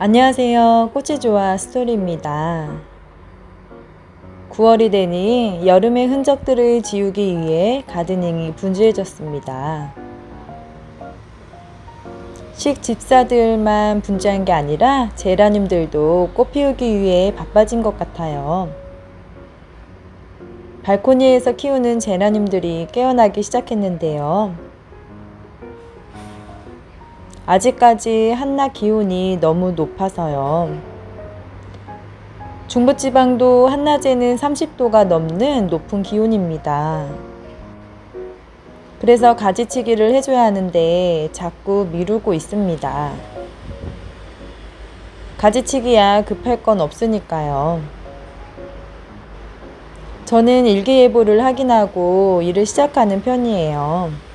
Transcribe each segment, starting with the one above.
안녕하세요. 꽃이 좋아 스토리입니다. 9월이 되니 여름의 흔적들을 지우기 위해 가드닝이 분주해졌습니다. 식집사들만 분주한 게 아니라 제라늄들도 꽃 피우기 위해 바빠진 것 같아요. 발코니에서 키우는 제라늄들이 깨어나기 시작했는데요. 아직까지 한낮 기온이 너무 높아서요. 중부지방도 한낮에는 30도가 넘는 높은 기온입니다. 그래서 가지치기를 해줘야 하는데 자꾸 미루고 있습니다. 가지치기야 급할 건 없으니까요. 저는 일기예보를 확인하고 일을 시작하는 편이에요.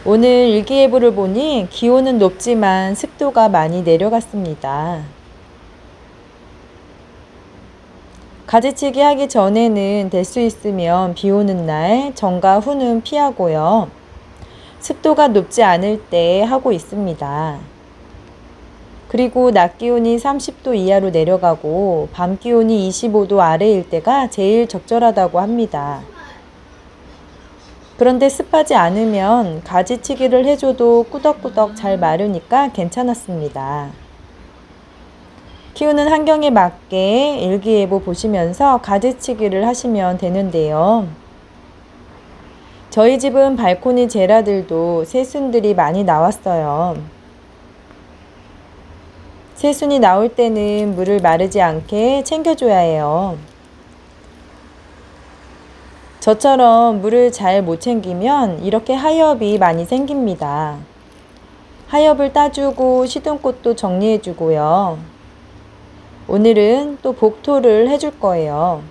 오늘 일기예보를 보니 기온은 높지만 습도가 많이 내려갔습니다. 가지치기 하기 전에는 될 수 있으면 비 오는 날 전과 후는 피하고요. 습도가 높지 않을 때 하고 있습니다. 그리고 낮 기온이 30도 이하로 내려가고 밤 기온이 25도 아래일 때가 제일 적절하다고 합니다. 그런데 습하지 않으면 가지치기를 해줘도 꾸덕꾸덕 잘 마르니까 괜찮았습니다. 키우는 환경에 맞게 일기예보 보시면서 가지치기를 하시면 되는데요. 저희 집은 발코니 제라들도 새순들이 많이 나왔어요. 새순이 나올 때는 물을 마르지 않게 챙겨줘야 해요. 저처럼 물을 잘 못 챙기면 이렇게 하엽이 많이 생깁니다. 하엽을 따주고 시든꽃도 정리해주고요. 오늘은 또 복토를 해줄 거예요.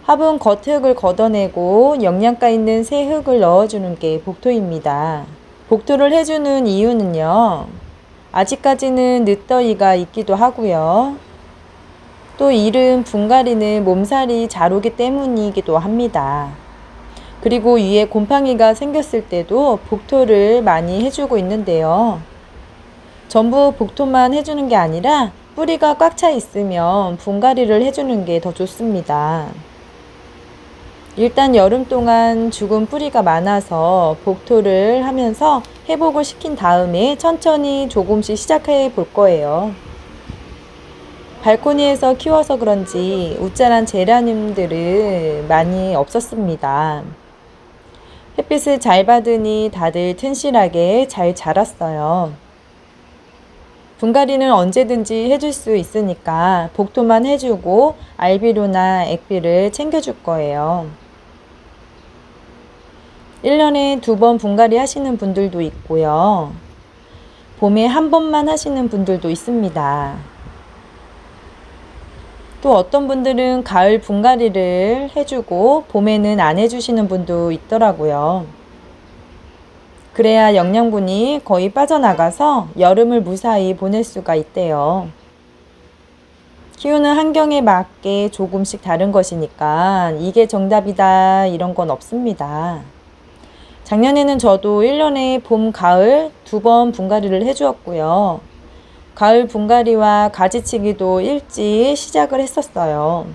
화분 겉흙을 걷어내고 영양가 있는 새 흙을 넣어주는 게 복토입니다. 복토를 해주는 이유는요. 아직까지는 늦더위가 있기도 하고요. 또 이른 분갈이는 몸살이 잘 오기 때문이기도 합니다. 그리고 위에 곰팡이가 생겼을 때도 복토를 많이 해주고 있는데요. 전부 복토만 해주는 게 아니라 뿌리가 꽉 차 있으면 분갈이를 해주는 게 더 좋습니다. 일단 여름 동안 죽은 뿌리가 많아서 복토를 하면서 회복을 시킨 다음에 천천히 조금씩 시작해 볼 거예요. 발코니에서 키워서 그런지 웃자란 제라늄들은 많이 없었습니다. 햇빛을 잘 받으니 다들 튼실하게 잘 자랐어요. 분갈이는 언제든지 해줄 수 있으니까 복토만 해주고 알비료나 액비를 챙겨줄 거예요. 1년에 2번 분갈이 하시는 분들도 있고요. 봄에 1번만 하시는 분들도 있습니다. 또 어떤 분들은 가을 분갈이를 해주고 봄에는 안 해주시는 분도 있더라고요. 그래야 영양분이 거의 빠져나가서 여름을 무사히 보낼 수가 있대요. 키우는 환경에 맞게 조금씩 다른 것이니까 이게 정답이다 이런 건 없습니다. 작년에는 저도 1년에 봄, 가을 2번 분갈이를 해주었고요. 가을 분갈이와 가지치기도 일찍 시작을 했었어요.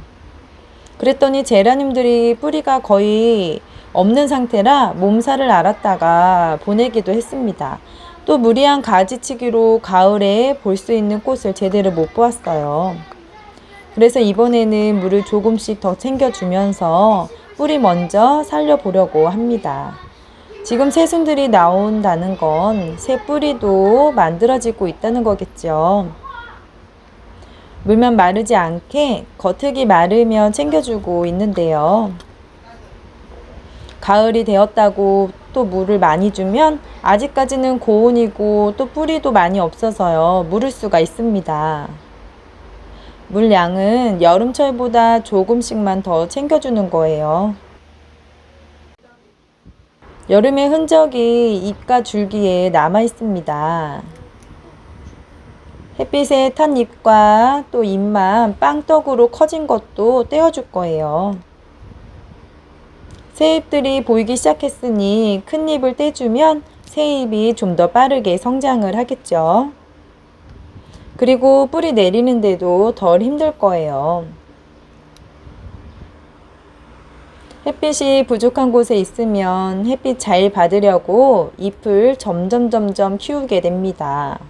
그랬더니 제라늄들이 뿌리가 거의 없는 상태라 몸살을 앓았다가 보내기도 했습니다. 또 무리한 가지치기로 가을에 볼 수 있는 꽃을 제대로 못 보았어요. 그래서 이번에는 물을 조금씩 더 챙겨주면서 뿌리 먼저 살려보려고 합니다. 지금 새순들이 나온다는 건 새 뿌리도 만들어지고 있다는 거겠죠. 물만 마르지 않게 겉흙이 마르면 챙겨주고 있는데요. 가을이 되었다고 또 물을 많이 주면 아직까지는 고온이고 또 뿌리도 많이 없어서요. 물을 수가 있습니다. 물량은 여름철보다 조금씩만 더 챙겨주는 거예요. 여름의 흔적이 잎과 줄기에 남아 있습니다. 햇빛에 탄 잎과 또 잎만 빵떡으로 커진 것도 떼어줄 거예요. 새 잎들이 보이기 시작했으니 큰 잎을 떼주면 새 잎이 좀 더 빠르게 성장을 하겠죠. 그리고 뿌리 내리는데도 덜 힘들 거예요. 햇빛이 부족한 곳에 있으면 햇빛 잘 받으려고 잎을 점점 키우게 됩니다.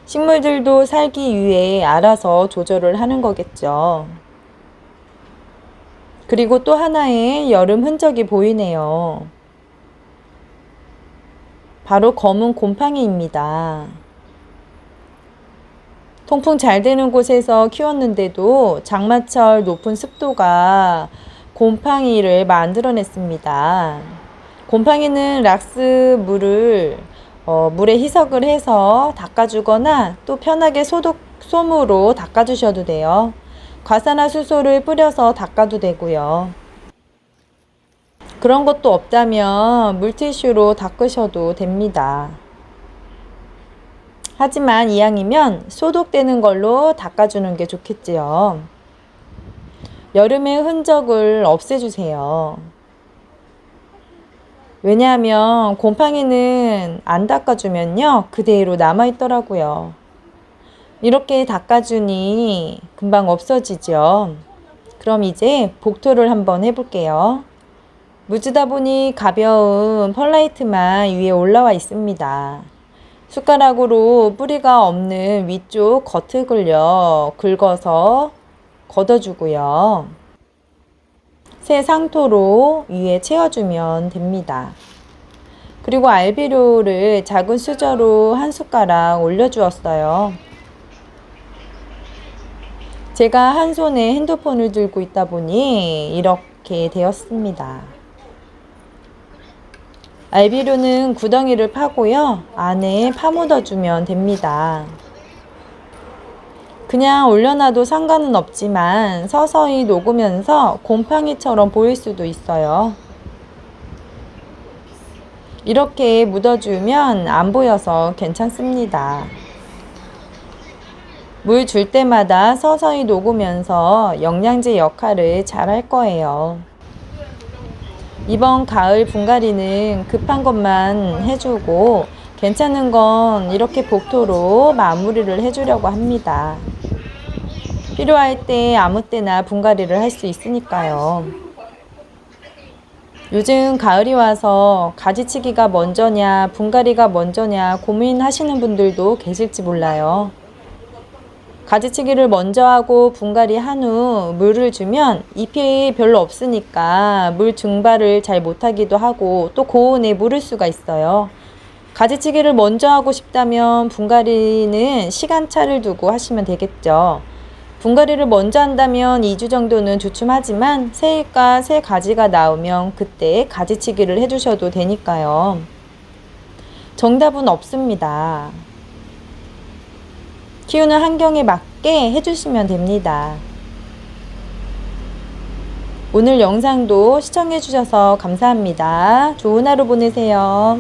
식물들도 살기 위해 알아서 조절을 하는 거겠죠. 그리고 또 하나의 여름 흔적이 보이네요. 바로 검은 곰팡이입니다. 통풍 잘 되는 곳에서 키웠는데도 장마철 높은 습도가 곰팡이를 만들어냈습니다. 곰팡이는 락스 물을 물에 희석을 해서 닦아주거나 또 편하게 솜으로 닦아주셔도 돼요. 과산화수소를 뿌려서 닦아도 되고요. 그런 것도 없다면 물티슈로 닦으셔도 됩니다. 하지만 이왕이면 소독되는 걸로 닦아주는 게 좋겠지요. 여름의 흔적을 없애주세요. 왜냐하면 곰팡이는 안 닦아주면요 그대로 남아있더라고요. 이렇게 닦아주니 금방 없어지죠. 그럼 이제 복토를 한번 해볼게요. 무지다 보니 가벼운 펄라이트만 위에 올라와 있습니다. 숟가락으로 뿌리가 없는 위쪽 겉흙을 긁어서 걷어주고요. 새 상토로 위에 채워주면 됩니다. 그리고 알비료를 작은 수저로 한 숟가락 올려주었어요. 제가 한 손에 핸드폰을 들고 있다 보니 이렇게 되었습니다. 알비료는 구덩이를 파고요. 안에 파묻어주면 됩니다. 그냥 올려놔도 상관은 없지만 서서히 녹으면서 곰팡이처럼 보일 수도 있어요. 이렇게 묻어주면 안 보여서 괜찮습니다. 물 줄 때마다 서서히 녹으면서 영양제 역할을 잘 할 거예요. 이번 가을 분갈이는 급한 것만 해주고 괜찮은 건 이렇게 복토로 마무리를 해주려고 합니다. 필요할 때 아무 때나 분갈이를 할 수 있으니까요. 요즘 가을이 와서 가지치기가 먼저냐 분갈이가 먼저냐 고민하시는 분들도 계실지 몰라요. 가지치기를 먼저 하고 분갈이 한 후 물을 주면 잎이 별로 없으니까 물 증발을 잘 못하기도 하고 또 고온에 무를 수가 있어요. 가지치기를 먼저 하고 싶다면 분갈이는 시간차를 두고 하시면 되겠죠. 분갈이를 먼저 한다면 2주 정도는 주춤하지만 새 잎과 새 가지가 나오면 그때 가지치기를 해주셔도 되니까요. 정답은 없습니다. 키우는 환경에 맞게 해주시면 됩니다. 오늘 영상도 시청해주셔서 감사합니다. 좋은 하루 보내세요.